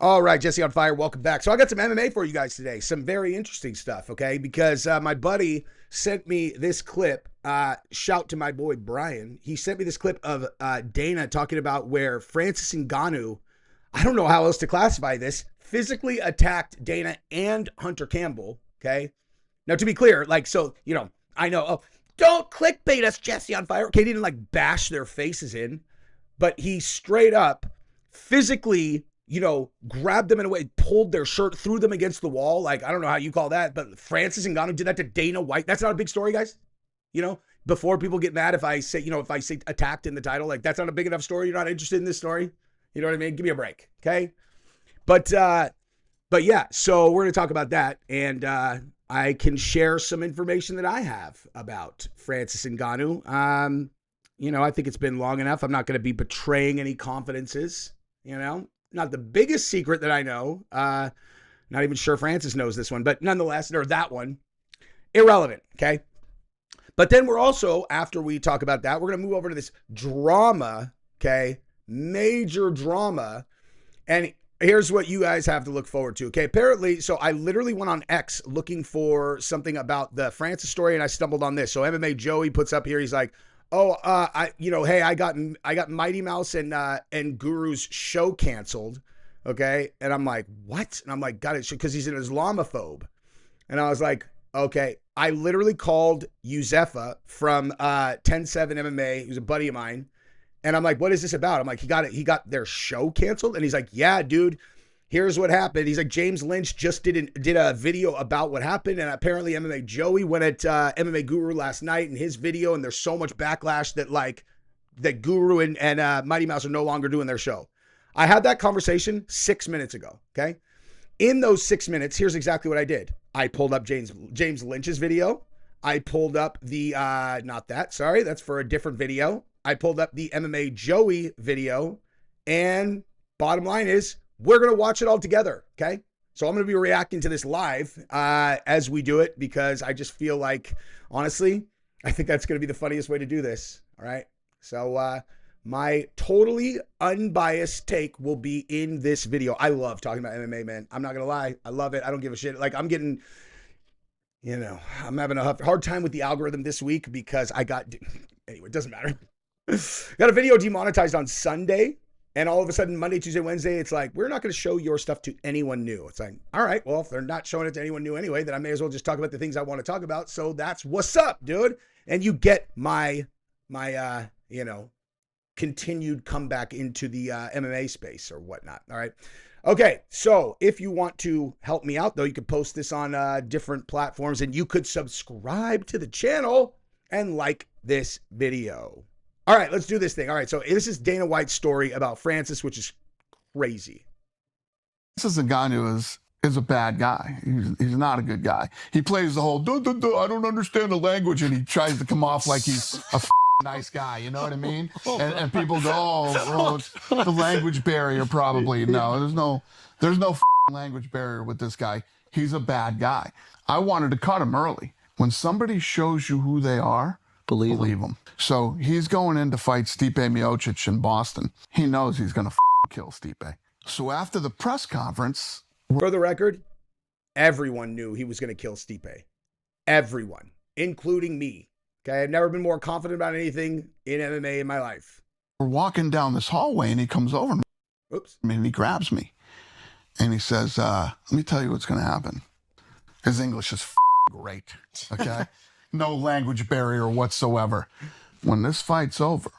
All right, Jesse on Fire, welcome back. So I got some MMA for you guys today. Some very interesting stuff, okay? Because my buddy sent me this clip. Shout to my boy Brian. He sent me this clip of Dana talking about where Francis Ngannou, I don't know how else to classify this, physically attacked Dana and Hunter Campbell, okay? Now, to be clear, like, so, you know, I know, oh, don't clickbait us, Jesse on Fire. Okay, he didn't like bash their faces in, but he straight up physically, you know, grabbed them in a way, pulled their shirt, threw them against the wall. Like, I don't know how you call that, but Francis Ngannou did that to Dana White. That's not a big story, guys. You know, before people get mad if I say, you know, if I say attacked in the title, like that's not a big enough story. You're not interested in this story. You know what I mean? Give me a break. Okay. But yeah, so we're going to talk about that. And I can share some information that I have about Francis Ngannou. You know, I think it's been long enough. I'm not going to be betraying any confidences, you know. Not the biggest secret that I know. Not even sure Francis knows this one, but nonetheless, or that one, irrelevant, okay? But then we're also, after we talk about that, we're going to move over to this drama, okay? Major drama. And here's what you guys have to look forward to, okay? Apparently, so I literally went on X looking for something about the Francis story, and I stumbled on this. So MMA Joey puts up here, he's like, oh, hey, I got Mighty Mouse and Guru's show canceled, okay? And I'm like, what? And I'm like, got it, because he's an Islamophobe. And I was like, okay. I literally called Yuzefa from 10-7 MMA, who's a buddy of mine, and I'm like, what is this about? I'm like, he got their show canceled? And he's like, yeah, dude. Here's what happened. He's like, James Lynch just did a video about what happened, and apparently MMA Joey went at MMA Guru last night in his video, and there's so much backlash that Guru and Mighty Mouse are no longer doing their show. I had that conversation 6 minutes ago, okay? In those 6 minutes, here's exactly what I did. I pulled up James Lynch's video. I pulled up that's for a different video. I pulled up the MMA Joey video, and bottom line is, we're going to watch it all together, okay? So I'm going to be reacting to this live as we do it because I just feel like, honestly, I think that's going to be the funniest way to do this, all right? So my totally unbiased take will be in this video. I love talking about MMA, man. I'm not going to lie. I love it. I don't give a shit. Like, I'm getting, you know, I'm having a hard time with the algorithm this week because anyway, it doesn't matter. Got a video demonetized on Sunday. And all of a sudden, Monday, Tuesday, Wednesday, it's like, we're not going to show your stuff to anyone new. It's like, all right, well, if they're not showing it to anyone new anyway, then I may as well just talk about the things I want to talk about. So that's what's up, dude. And you get my you know, continued comeback into the MMA space or whatnot. All right. Okay. So if you want to help me out, though, you could post this on different platforms, and you could subscribe to the channel and like this video. All right, let's do this thing. All right, so this is Dana White's story about Francis, which is crazy. Francis Ngannou is a bad guy. He's not a good guy. He plays the whole, I don't understand the language, and he tries to come off like he's a nice guy, you know what I mean? And people go, oh, it's the language barrier probably. No, there's no language barrier with this guy. He's a bad guy. I wanted to cut him early. When somebody shows you who they are, believe him. So he's going in to fight Stipe Miocic in Boston. He knows he's going to kill Stipe. So after the press conference... For the record, everyone knew he was going to kill Stipe. Everyone, including me. Okay, I've never been more confident about anything in MMA in my life. We're walking down this hallway, and he comes over to me. Oops. And he grabs me. And he says, let me tell you what's going to happen. His English is great, okay? No language barrier whatsoever. When this fight's over,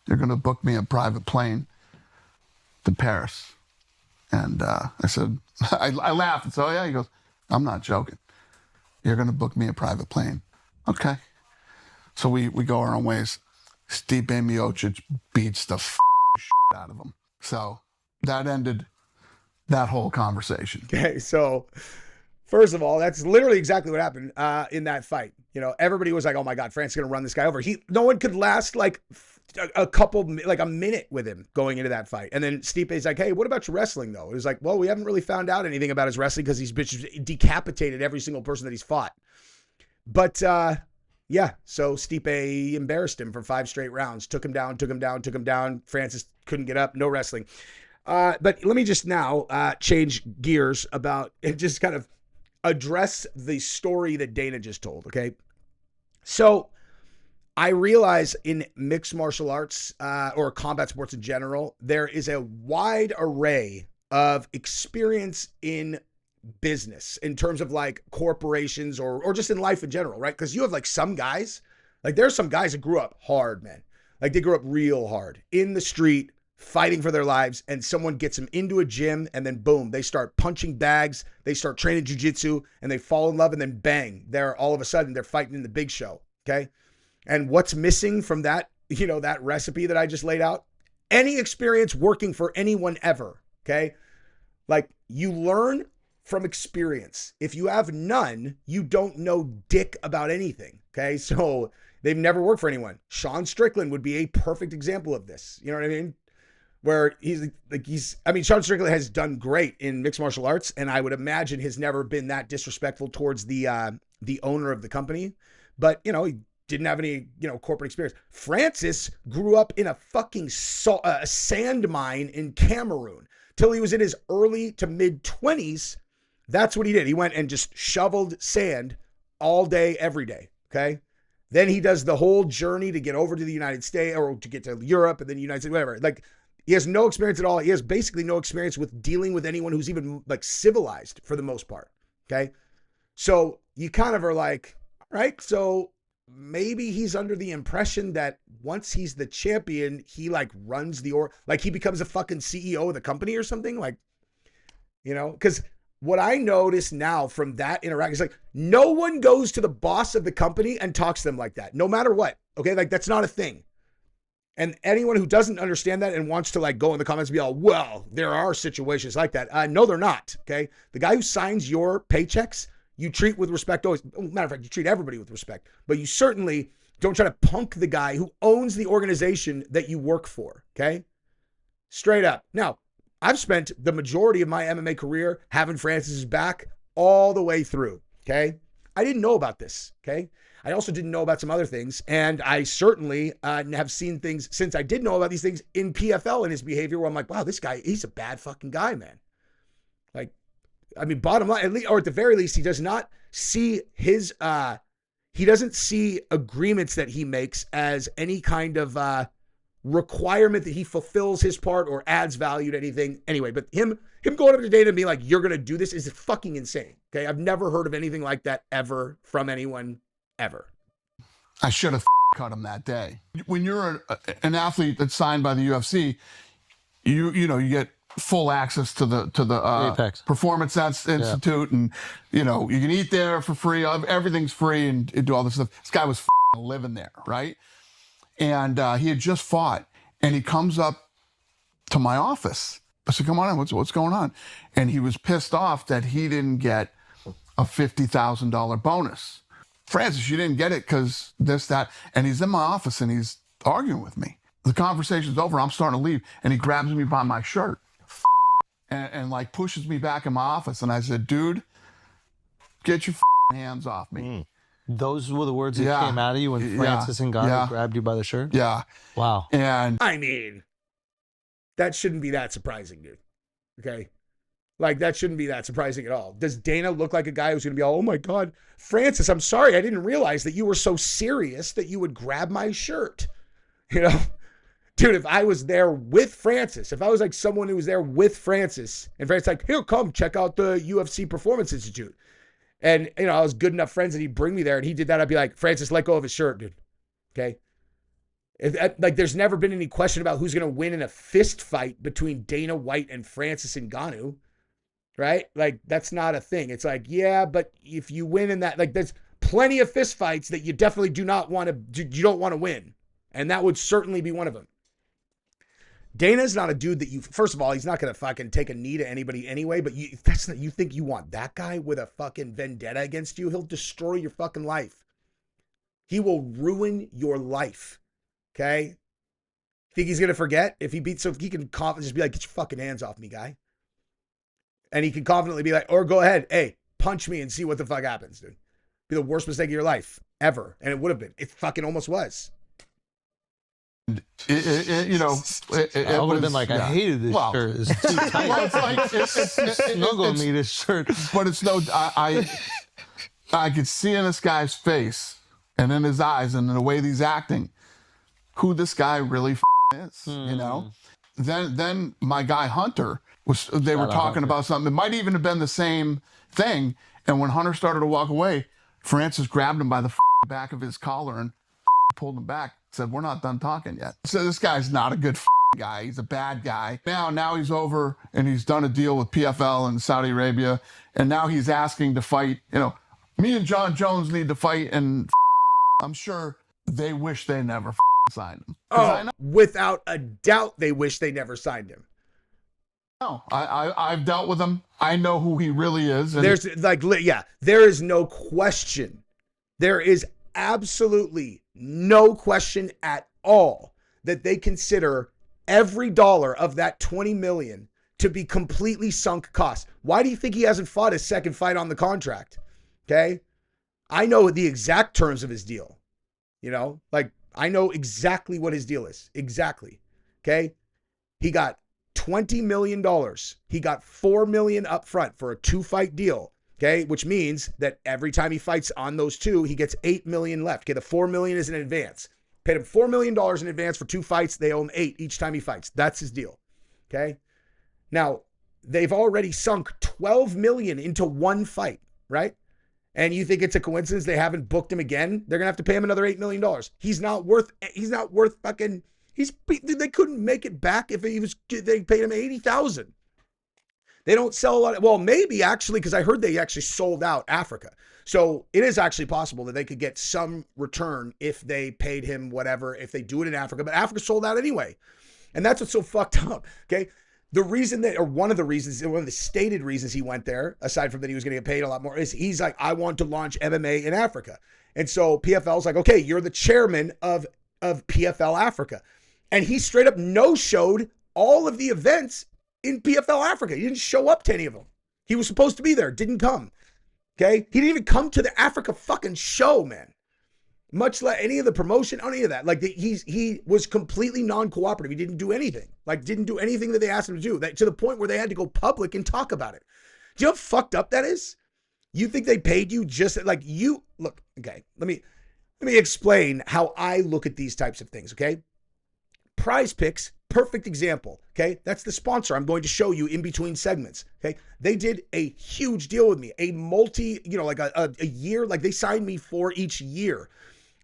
you're going to book me a private plane to Paris. And I said, I laughed and said, oh, yeah. He goes, I'm not joking. You're going to book me a private plane. Okay. So we go our own ways. Stipe Miocic beats the shit out of him. So that ended that whole conversation. Okay, so first of all, that's literally exactly what happened in that fight. You know, everybody was like, oh my God, Francis is going to run this guy over. No one could last like a minute with him going into that fight. And then Stipe's like, hey, what about your wrestling though? It was like, well, we haven't really found out anything about his wrestling because he's decapitated every single person that he's fought. But yeah, so Stipe embarrassed him for 5 straight rounds, took him down. Francis couldn't get up, no wrestling. But let me just now change gears about and just kind of address the story that Dana just told, okay? So I realize in mixed martial arts or combat sports in general, there is a wide array of experience in business in terms of like corporations or just in life in general, right? Because you have like some guys, like there's some guys that grew up hard, man. Like they grew up real hard in the street, fighting for their lives, and someone gets them into a gym, and then boom, they start punching bags, they start training jujitsu, and they fall in love, and then bang, they're all of a sudden they're fighting in the big show, okay? And what's missing from that, you know, that recipe that I just laid out? Any experience working for anyone ever, okay? Like you learn from experience. If you have none, you don't know dick about anything, okay? So they've never worked for anyone. Sean Strickland would be a perfect example of this. You know what I mean? Where Sean Strickland has done great in mixed martial arts, and I would imagine has never been that disrespectful towards the owner of the company. But, you know, he didn't have any, you know, corporate experience. Francis grew up in a fucking sand mine in Cameroon till he was in his early to mid 20s. That's what he did. He went and just shoveled sand all day, every day. Okay. Then he does the whole journey to get over to the United States or to get to Europe and then the United States, whatever. Like he has no experience at all. He has basically no experience with dealing with anyone who's even like civilized for the most part. Okay. So you kind of are like, all right, so maybe he's under the impression that once he's the champion, he like runs like he becomes a fucking CEO of the company or something, like, you know, because what I notice now from that interaction is like no one goes to the boss of the company and talks to them like that, no matter what. Okay. Like that's not a thing. And anyone who doesn't understand that and wants to like go in the comments and be all, well, there are situations like that. No, they're not. Okay. The guy who signs your paychecks, you treat with respect always. Matter of fact, you treat everybody with respect, but you certainly don't try to punk the guy who owns the organization that you work for. Okay. Straight up. Now, I've spent the majority of my MMA career having Francis's back all the way through. Okay. I didn't know about this. Okay. I also didn't know about some other things. And I certainly have seen things since I did know about these things in PFL and his behavior where I'm like, wow, this guy, he's a bad fucking guy, man. Like, I mean, bottom line, at least, or at the very least, he does not see he doesn't see agreements that he makes as any kind of requirement that he fulfills his part or adds value to anything. Anyway, but him going up to Dana and being like, you're going to do this is fucking insane. Okay. I've never heard of anything like that ever from anyone ever. I should have cut him that day. When you're an athlete that's signed by the UFC, you get full access to the Apex Performance Institute, and you can eat there for free. Everything's free and do all this stuff. This guy was living there, right? And he had just fought, and he comes up to my office. I said, "Come on in. What's going on?" And he was pissed off that he didn't get a $50,000 bonus. Francis, you didn't get it because this, that. And he's in my office and he's arguing with me. The conversation's over. I'm starting to leave. And he grabs me by my shirt and like pushes me back in my office. And I said, dude, get your hands off me. Mm. Those were the words that came out of you when Francis Ngannou grabbed you by the shirt? Yeah. Wow. And I mean, that shouldn't be that surprising, dude. Okay. Like, that shouldn't be that surprising at all. Does Dana look like a guy who's going to be all, oh my God, Francis, I'm sorry. I didn't realize that you were so serious that you would grab my shirt. You know, dude, if I was there with Francis, if I was like someone who was there with Francis and Francis like, here, come check out the UFC Performance Institute. And, I was good enough friends that he'd bring me there and he did that. I'd be like, Francis, let go of his shirt, dude. Okay. Like, there's never been any question about who's going to win in a fist fight between Dana White and Francis Ngannou. Right? Like, that's not a thing. It's like, yeah, but if you win in that, like, there's plenty of fist fights that you definitely you don't want to win. And that would certainly be one of them. Dana's not a dude that first of all, he's not going to fucking take a knee to anybody anyway, but you think you want that guy with a fucking vendetta against you, he'll destroy your fucking life. He will ruin your life. Okay? Think he's going to forget if he can confidently just be like, get your fucking hands off me, guy. And he can confidently be like, or go ahead, hey, punch me and see what the fuck happens, dude. Be the worst mistake of your life ever. And it would have been. It fucking almost was. you know, I would have been like, I hated this shirt. It's too tight. Well, it's like, Snuggle me this shirt. But it's no, I could see in this guy's face and in his eyes and in the way he's acting who this guy really is, you know? Then my guy Hunter, they were talking about something. It might even have been the same thing. And when Hunter started to walk away, Francis grabbed him by the back of his collar and pulled him back, said, we're not done talking yet. So this guy's not a good guy. He's a bad guy. Now he's over and he's done a deal with PFL in Saudi Arabia. And now he's asking to fight, you know, me and John Jones need to fight. And I'm sure they wish they never signed him. Oh, without a doubt, they wish they never signed him. No, I've dealt with him. I know who he really is. And there's there is no question. There is absolutely no question at all that they consider every dollar of that $20 million to be completely sunk cost. Why do you think he hasn't fought his second fight on the contract? Okay. I know the exact terms of his deal. You know, like I know exactly what his deal is. Exactly. Okay. He got $20 million. He got $4 million up front for a 2-fight deal. Okay. Which means that every time he fights on those 2, he gets $8 million left. Okay. The $4 million is in advance. Paid him $4 million in advance for 2 fights. They owe him 8 each time he fights. That's his deal. Okay. Now they've already sunk $12 million into 1 fight, right? And you think it's a coincidence they haven't booked him again? They're going to have to pay him another $8 million. He's not worth fucking, they couldn't make it back if they paid him $80,000. They don't sell a lot. Well, maybe actually, because I heard they actually sold out Africa. So it is actually possible that they could get some return if they paid him whatever, if they do it in Africa, but Africa sold out anyway. And that's what's so fucked up. Okay. The reason that, or one of the stated reasons he went there, aside from that he was going to get paid a lot more, is he's like, I want to launch MMA in Africa. And so PFL's like, okay, you're the chairman of PFL Africa. And he straight up no-showed all of the events in PFL Africa. He didn't show up to any of them. He was supposed to be there, didn't come. Okay? He didn't even come to the Africa fucking show, man. Much like any of the promotion, any of that. Like he was completely non-cooperative. He didn't do anything. Like didn't do anything that they asked him to do. To the point where they had to go public and talk about it. Do you know how fucked up that is? You think they paid you just like you look, okay. Let me explain how I look at these types of things, okay? Prize Picks, perfect example, okay? That's the sponsor I'm going to show you in between segments, okay? They did a huge deal with me, a multi, like a year, like they signed me for each year.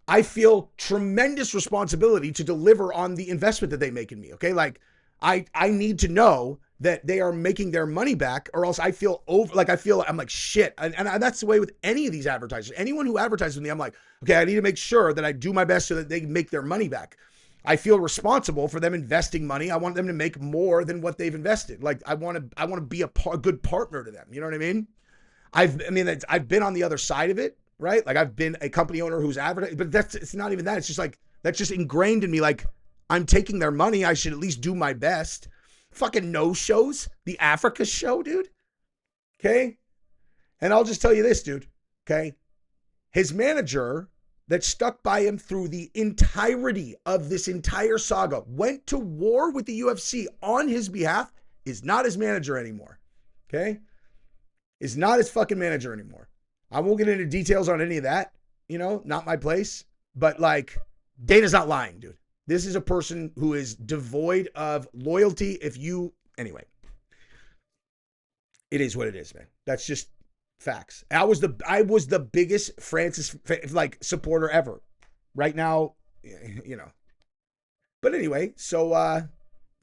I feel tremendous responsibility to deliver on the investment that they make in me, okay? Like I need to know that they are making their money back, or else I feel I'm like shit. And that's the way with any of these advertisers. Anyone who advertises with me, I'm like, okay, I need to make sure that I do my best so that they make their money back. I feel responsible for them investing money. I want them to make more than what they've invested. Like I want to be a good partner to them. You know what I mean? I've been on the other side of it, right? Like I've been a company owner who's advertising, but it's not even that. It's just like, that's just ingrained in me. Like I'm taking their money. I should at least do my best. Fucking no shows. The Africa show, dude. Okay. And I'll just tell you this, dude. Okay. His manager that stuck by him through the entirety of this entire saga, went to war with the UFC on his behalf, is not his manager anymore. Okay. Is not his fucking manager anymore. I won't get into details on any of that. Not my place. But like, Dana's not lying, dude. This is a person who is devoid of loyalty. Anyway, it is what it is, man. That's just facts. I was the biggest Francis supporter ever. Right now, But anyway, so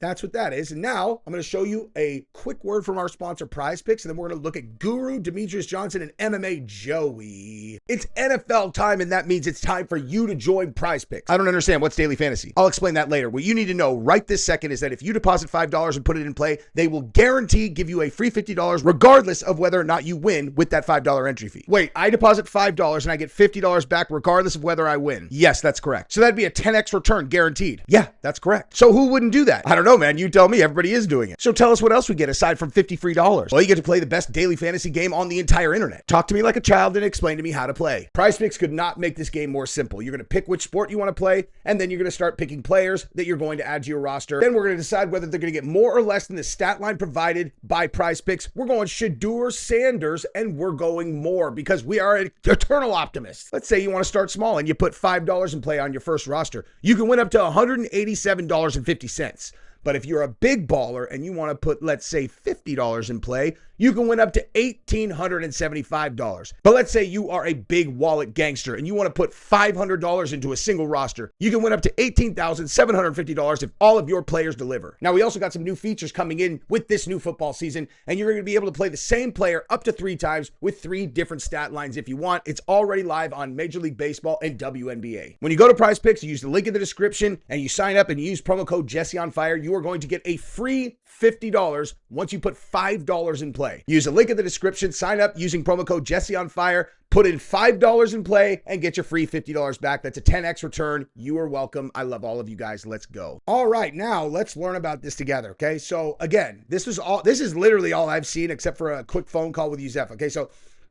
that's what that is. And now I'm going to show you a quick word from our sponsor, Prize Picks, and then we're going to look at Guru, Demetrius Johnson, and MMA Joey. It's NFL time, and that means it's time for you to join Prize Picks. I don't understand. What's daily fantasy? I'll explain that later. What you need to know right this second is that if you deposit $5 and put it in play, they will guarantee give you a free $50 regardless of whether or not you win with that $5 entry fee. Wait, I deposit $5 and I get $50 back regardless of whether I win? Yes, that's correct. So that'd be a 10x return guaranteed. Yeah, that's correct. So who wouldn't do that? I don't know. know, man. You tell me. Everybody is doing it. So tell us what else we get aside from $50 free. Well, you get to play the best daily fantasy game on the entire internet. Talk to me like a child and explain to me how to play. PrizePicks could not make this game more simple. You're going to pick which sport you want to play, and then you're going to start picking players that you're going to add to your roster. Then we're going to decide whether they're going to get more or less than the stat line provided by PrizePicks. We're going Shedeur Sanders, and we're going more because we are eternal optimists. Let's say you want to start small and you put $5 in play on your first roster. You can win up to $187.50. But if you're a big baller and you want to put, let's say, $50 in play, you can win up to $1,875. But let's say you are a big wallet gangster and you want to put $500 into a single roster. You can win up to $18,750 if all of your players deliver. Now, we also got some new features coming in with this new football season, and you're going to be able to play the same player up to 3 times with 3 different stat lines if you want. It's already live on Major League Baseball and WNBA. When you go to PrizePicks, you use the link in the description and you sign up and you use promo code JesseOnFire, you are going to get a free $50 once you put $5 in play. Use the link in the description, sign up using promo code JesseOnFire, put in $5 in play, and get your free $50 back. That's a 10x return. You are welcome. I love all of you guys. Let's go. All right, now let's learn about this together, okay? So again, this is literally all I've seen except for a quick phone call with Yusef, okay? So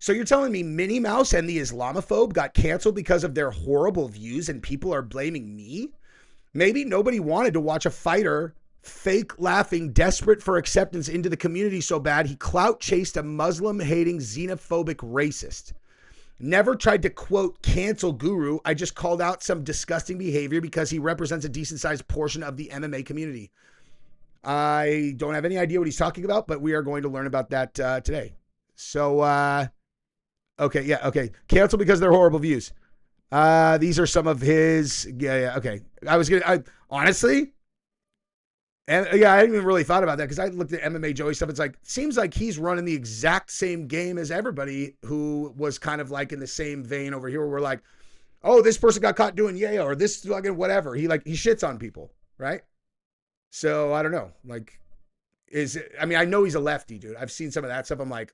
you're telling me Minnie Mouse and the Islamophobe got canceled because of their horrible views and people are blaming me? Maybe nobody wanted to watch a fighter fake laughing, desperate for acceptance into the community so bad he clout chased a Muslim-hating, xenophobic racist. Never tried to, quote, cancel Guru. I just called out some disgusting behavior because he represents a decent-sized portion of the MMA community. I don't have any idea what he's talking about, but we are going to learn about that today. So, okay. Cancel because they're horrible views. These are some of his, okay. Honestly, and yeah, I hadn't even really thought about that because I looked at MMA Joey stuff. It's like, seems like he's running the exact same game as everybody who was kind of like in the same vein over here where we're like, oh, this person got caught doing yayo or this fucking whatever. He shits on people, right? So I don't know. Like, I know he's a lefty, dude. I've seen some of that stuff. I'm like,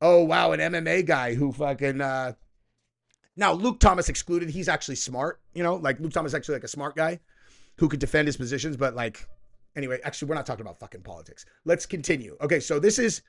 oh, wow, an MMA guy who fucking, now Luke Thomas excluded. He's actually smart, like Luke Thomas is actually like a smart guy who could defend his positions, but like, anyway, actually, we're not talking about fucking politics. Let's continue. Okay, so this is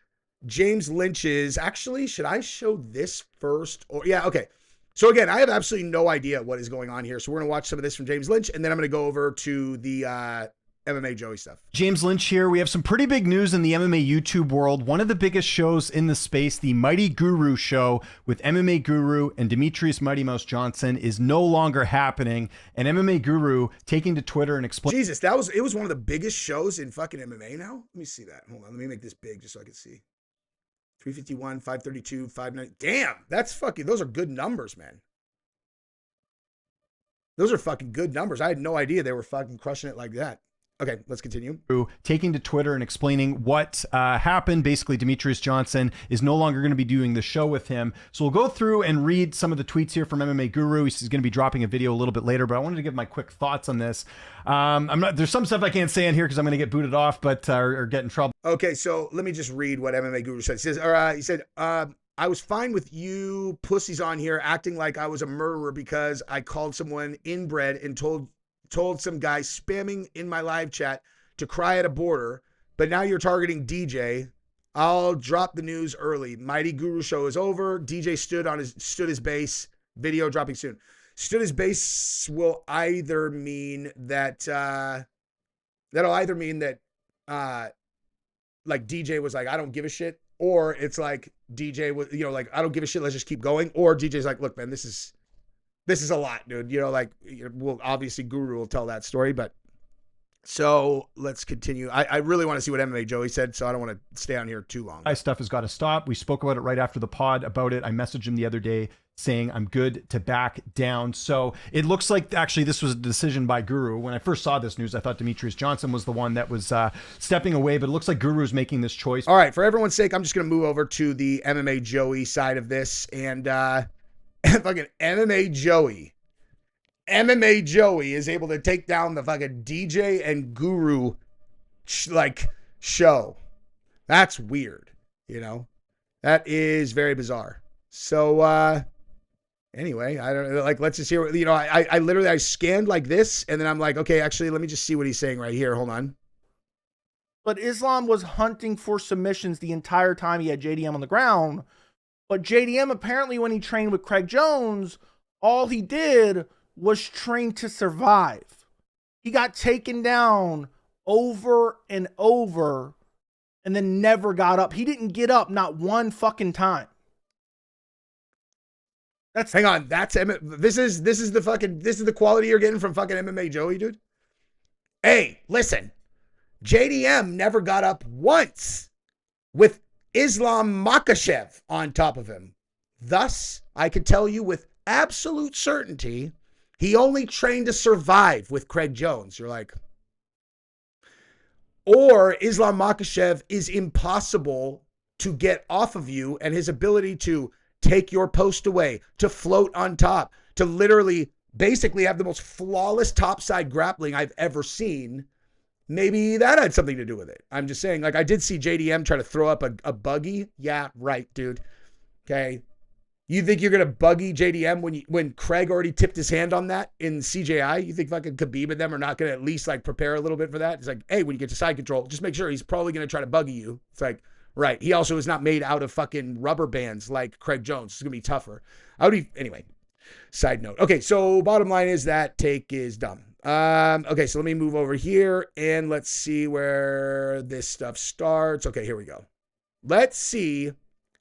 James Lynch's. Actually, should I show this first? Or yeah, okay. So again, I have absolutely no idea what is going on here. So we're going to watch some of this from James Lynch, and then I'm going to go over to the MMA Joey stuff. James Lynch here. We have some pretty big news in the MMA YouTube world. One of the biggest shows in the space, the Mighty Guru show with MMA Guru and Demetrius Mighty Mouse Johnson, is no longer happening. And MMA Guru taking to Twitter and explaining. Jesus, it was one of the biggest shows in fucking MMA now. Let me see that. Hold on. Let me make this big just so I can see. 351, 532, 590. Damn, those are good numbers, man. Those are fucking good numbers. I had no idea they were fucking crushing it like that. Okay, let's continue. Taking to Twitter and explaining what happened. Basically, Demetrius Johnson is no longer going to be doing the show with him. So we'll go through and read some of the tweets here from MMA Guru. He's going to be dropping a video a little bit later, but I wanted to give my quick thoughts on this. There's some stuff I can't say in here because I'm going to get booted off, or get in trouble. Okay, so let me just read what MMA Guru said. He said, I was fine with you pussies on here acting like I was a murderer because I called someone inbred and told some guy spamming in my live chat to cry at a border, but now you're targeting DJ. I'll drop the news early. Mighty Guru show is over. DJ stood his base. Video dropping soon. Stood his base will either mean that like DJ was like, I don't give a shit, or it's like DJ was, like, I don't give a shit, let's just keep going, or DJ's like, look, man, this is a lot, dude. Well, obviously Guru will tell that story, but so let's continue. I really want to see what MMA Joey said, so I don't want to stay on here too long. My stuff has got to stop. We spoke about it right after the pod about it. I messaged him the other day saying I'm good to back down. So it looks like actually this was a decision by Guru. When I first saw this news, I thought Demetrius Johnson was the one that was stepping away, but it looks like Guru's making this choice. All right, for everyone's sake, I'm just going to move over to the MMA Joey side of this, and fucking MMA Joey is able to take down the fucking DJ and Guru show. That's weird, That is very bizarre. So anyway, I don't know, let's just hear, I literally scanned like this, and then I'm like, okay, actually, let me just see what he's saying right here. Hold on. but Islam was hunting for submissions the entire time he had JDM on the ground. But JDM, apparently, when he trained with Craig Jones, all he did was train to survive. He got taken down over and over and then never got up. He didn't get up not one fucking time. Hang on, this is the quality you're getting from fucking MMA Joey, dude. Hey, listen, JDM never got up once with Islam Makhachev on top of him. Thus, I could tell you with absolute certainty, he only trained to survive with Craig Jones. You're like, or Islam Makhachev is impossible to get off of you, and his ability to take your post away, to float on top, to literally basically have the most flawless topside grappling I've ever seen. Maybe that had something to do with it. I'm just saying, like, I did see JDM try to throw up a buggy. Yeah, right, dude. Okay. You think you're going to buggy JDM when Craig already tipped his hand on that in CJI? You think fucking Khabib and them are not going to at least like prepare a little bit for that? It's like, hey, when you get to side control, just make sure he's probably going to try to buggy you. It's like, right. He also is not made out of fucking rubber bands like Craig Jones. It's going to be tougher. Anyway, side note. Okay, so bottom line is that take is dumb. Okay, so let me move over here and let's see where this stuff starts. Okay, here we go. Let's see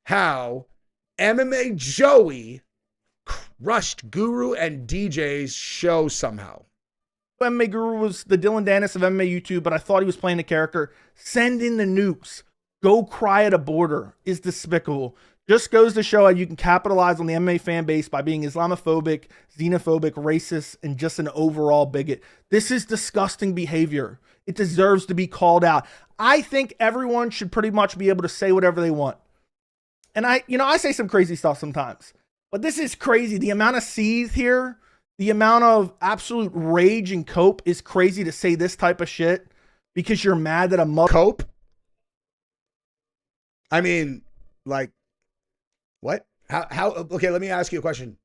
how MMA Joey crushed Guru and DJ's show somehow. MMA Guru was the Dylan Dennis of MMA YouTube, but I thought he was playing a character. Send in the nukes. Go cry at a border is despicable. Just goes to show how you can capitalize on the MMA fan base by being Islamophobic, xenophobic, racist, and just an overall bigot. This is disgusting behavior. It deserves to be called out. I think everyone should pretty much be able to say whatever they want. And I say some crazy stuff sometimes, but this is crazy. The amount of seethe here, the amount of absolute rage and cope is crazy to say this type of shit because you're mad that a mother. Cope? I mean, like, what? How? Okay, let me ask you a question.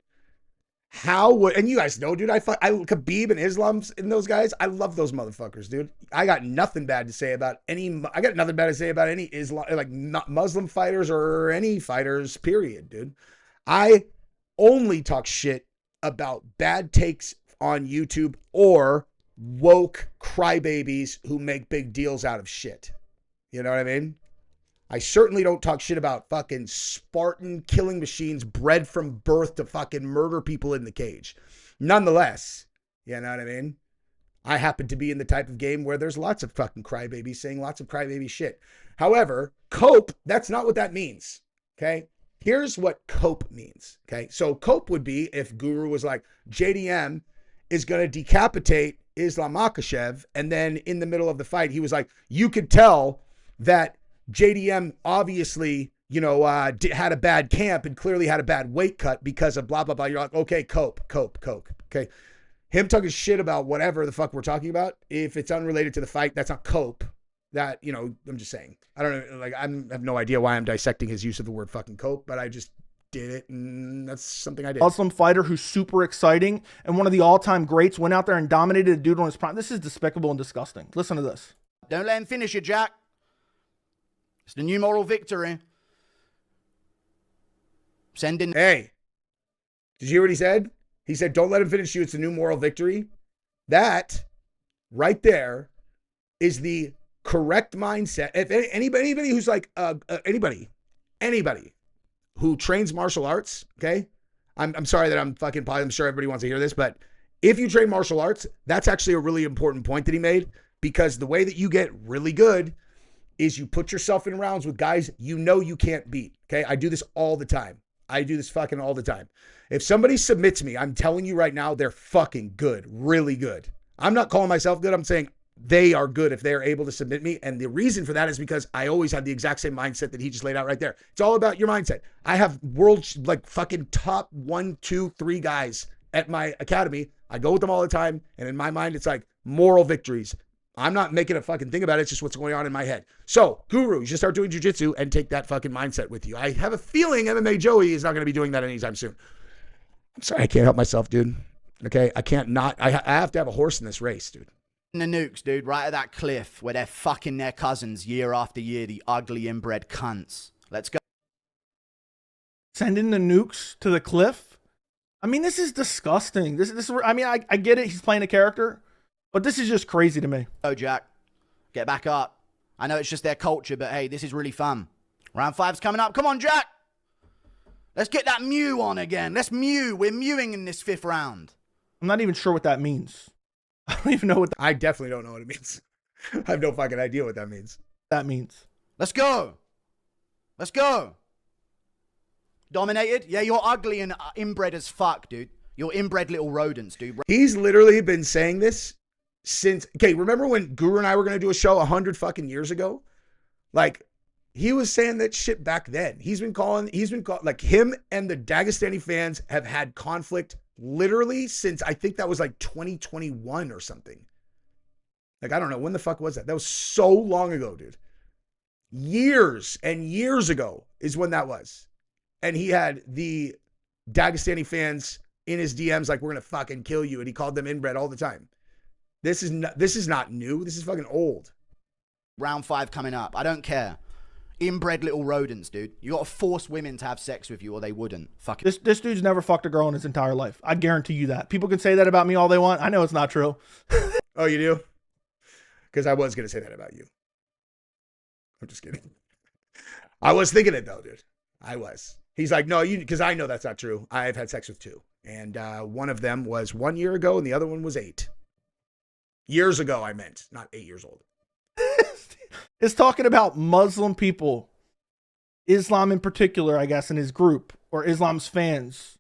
How would, and you guys know, dude, I Khabib and Islam and those guys, I love those motherfuckers, dude. I got nothing bad to say about any Islam, like not Muslim fighters or any fighters, period, dude. I only talk shit about bad takes on YouTube or woke crybabies who make big deals out of shit. You know what I mean? I certainly don't talk shit about fucking Spartan killing machines bred from birth to fucking murder people in the cage. Nonetheless, you know what I mean? I happen to be in the type of game where there's lots of fucking crybabies saying lots of crybaby shit. However, cope, that's not what that means, okay? Here's what cope means, okay? So cope would be if Guru was like, JDM is going to decapitate Islam Makhachev, and then in the middle of the fight, he was like, you could tell that JDM obviously, had a bad camp and clearly had a bad weight cut because of blah, blah, blah. You're like, okay, cope. Okay. Him talking shit about whatever the fuck we're talking about, if it's unrelated to the fight, that's not cope. That, I'm just saying. I don't know. Like, I have no idea why I'm dissecting his use of the word fucking cope, but I just did it, and that's something I did. Muslim fighter who's super exciting and one of the all-time greats went out there and dominated a dude on his prime. This is despicable and disgusting. Listen to this. Don't let him finish you, Jack. It's the new moral victory. Send in. Hey, did you hear what he said? He said, don't let him finish you. It's a new moral victory. That right there is the correct mindset. If anybody who's like, anybody who trains martial arts, okay? I'm sorry that I'm sure everybody wants to hear this, but if you train martial arts, that's actually a really important point that he made, because the way that you get really good is you put yourself in rounds with guys you can't beat, okay? I do this all the time. I do this fucking all the time. If somebody submits me, I'm telling you right now, they're fucking good, really good. I'm not calling myself good. I'm saying they are good if they're able to submit me. And the reason for that is because I always have the exact same mindset that he just laid out right there. It's all about your mindset. I have like fucking top 1, 2, 3 guys at my academy. I go with them all the time. And in my mind, it's like moral victories. I'm not making a fucking thing about it. It's just what's going on in my head. So, Guru, you should start doing jiu-jitsu and take that fucking mindset with you. I have a feeling MMA Joey is not going to be doing that anytime soon. I'm sorry, I can't help myself, dude. Okay, I can't not. I have to have a horse in this race, dude. The nukes, dude, right at that cliff where they're fucking their cousins year after year, the ugly inbred cunts. Let's go. Sending the nukes to the cliff? I mean, this is disgusting. I mean, I get it. He's playing a character, but this is just crazy to me. Oh, Jack, get back up. I know it's just their culture, but hey, this is really fun. Round 5's coming up. Come on, Jack. Let's get that mew on again. Let's mew. We're mewing in this 5th round. I'm not even sure what that means. I don't even know what I definitely don't know what it means. I have no fucking idea what that means. Let's go. Let's go. Dominated? Yeah, you're ugly and inbred as fuck, dude. You're inbred little rodents, dude. He's literally been saying this since, okay, remember when Guru and I were going to do a show 100 fucking years ago? Like, he was saying that shit back then. Like, him and the Dagestani fans have had conflict literally since, I think that was like 2021 or something. Like, I don't know. When the fuck was that? That was so long ago, dude. Years and years ago is when that was. And he had the Dagestani fans in his DMs like, we're going to fucking kill you. And he called them inbred all the time. This is not new. This is fucking old. Round 5 coming up. I don't care. Inbred little rodents, dude. You got to force women to have sex with you or they wouldn't. Fuck it. This dude's never fucked a girl in his entire life. I guarantee you that. People can say that about me all they want. I know it's not true. Oh, you do? Because I was going to say that about you. I'm just kidding. I was thinking it though, dude. I was. He's like, no, because I know that's not true. I've had sex with 2. And one of them was 1 year ago and the other one was 8. Years ago, I meant, not 8 years old. Is talking about Muslim people, Islam in particular, I guess, in his group, or Islam's fans,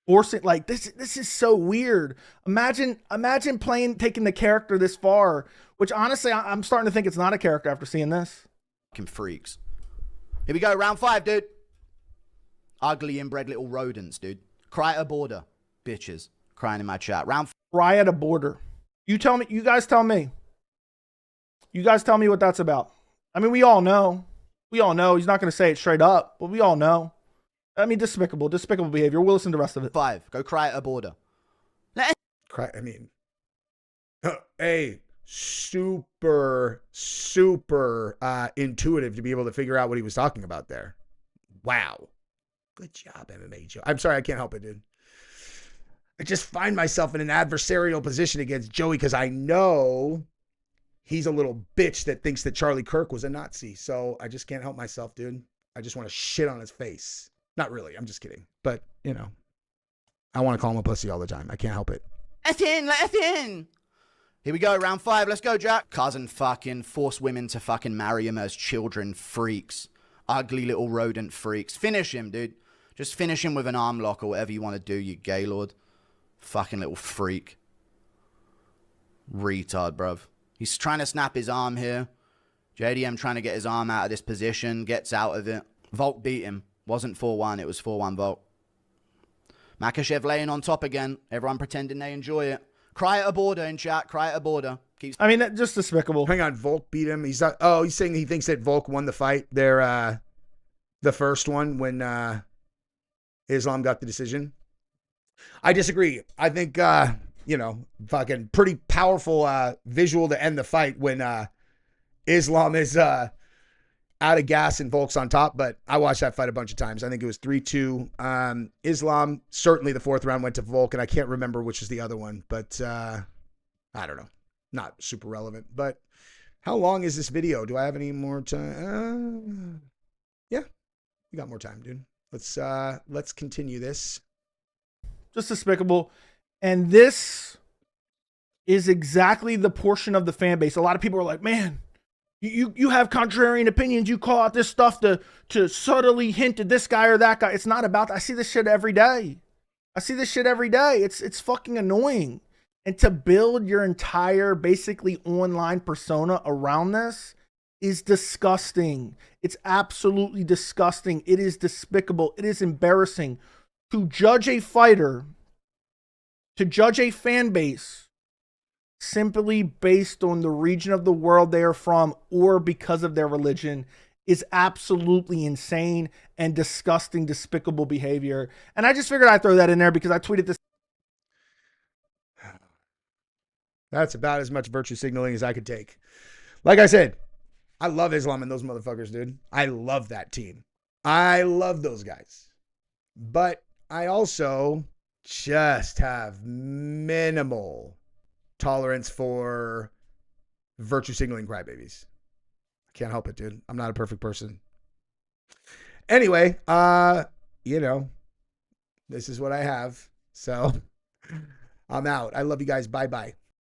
forcing, like, this is so weird. Imagine taking the character this far, which honestly, I'm starting to think it's not a character after seeing this. Fucking freaks. Here we go, round 5, dude. Ugly inbred little rodents, dude. Cry at a border, bitches. Crying in my chat. Round 5. Cry at a border. You guys tell me. You guys tell me what that's about. I mean, we all know. We all know. He's not going to say it straight up, but we all know. I mean, despicable behavior. We'll listen to the rest of it. 5. Go cry at a border. Cry. I mean, hey, super intuitive to be able to figure out what he was talking about there. Wow. Good job, MMA Joe. I'm sorry, I can't help it, dude. I just find myself in an adversarial position against Joey because I know he's a little bitch that thinks that Charlie Kirk was a Nazi. So I just can't help myself, dude. I just want to shit on his face. Not really. I'm just kidding. But, you know, I want to call him a pussy all the time. I can't help it. Let us in. Here we go. Round 5. Let's go, Jack. Cousin fucking force women to fucking marry him as children. Freaks. Ugly little rodent freaks. Finish him, dude. Just finish him with an arm lock or whatever you want to do, you gaylord. Fucking little freak. Retard, bruv. He's trying to snap his arm here. JDM trying to get his arm out of this position. Gets out of it. Volk beat him. Wasn't 4-1. It was 4-1 Volk. Makachev laying on top again. Everyone pretending they enjoy it. Cry at a border in chat. Cry at a border. I mean, that's just despicable. Hang on. Volk beat him. He's not, oh, he's saying he thinks that Volk won the fight. The first one when Islam got the decision. I disagree. I think, you know, fucking pretty powerful visual to end the fight when Islam is out of gas and Volk's on top. But I watched that fight a bunch of times. I think it was 3-2. Islam, certainly the 4th round went to Volk, and I can't remember which is the other one. But I don't know. Not super relevant. But how long is this video? Do I have any more time? Yeah, we got more time, dude. Let's continue this. Just despicable. And this is exactly the portion of the fan base. A lot of people are like, man, you have contrarian opinions. You call out this stuff to subtly hint at this guy or that guy. It's not about that. I see this shit every day. It's fucking annoying. And to build your entire basically online persona around this is disgusting. It's absolutely disgusting. It is despicable. It is embarrassing to judge a fighter, to judge a fan base simply based on the region of the world they are from or because of their religion is absolutely insane and disgusting, despicable behavior. And I just figured I'd throw that in there because I tweeted this. That's about as much virtue signaling as I could take. Like I said, I love Islam and those motherfuckers, dude. I love that team. I love those guys. But I also just have minimal tolerance for virtue signaling crybabies. I can't help it, dude. I'm not a perfect person. Anyway, this is what I have. So I'm out. I love you guys. Bye-bye.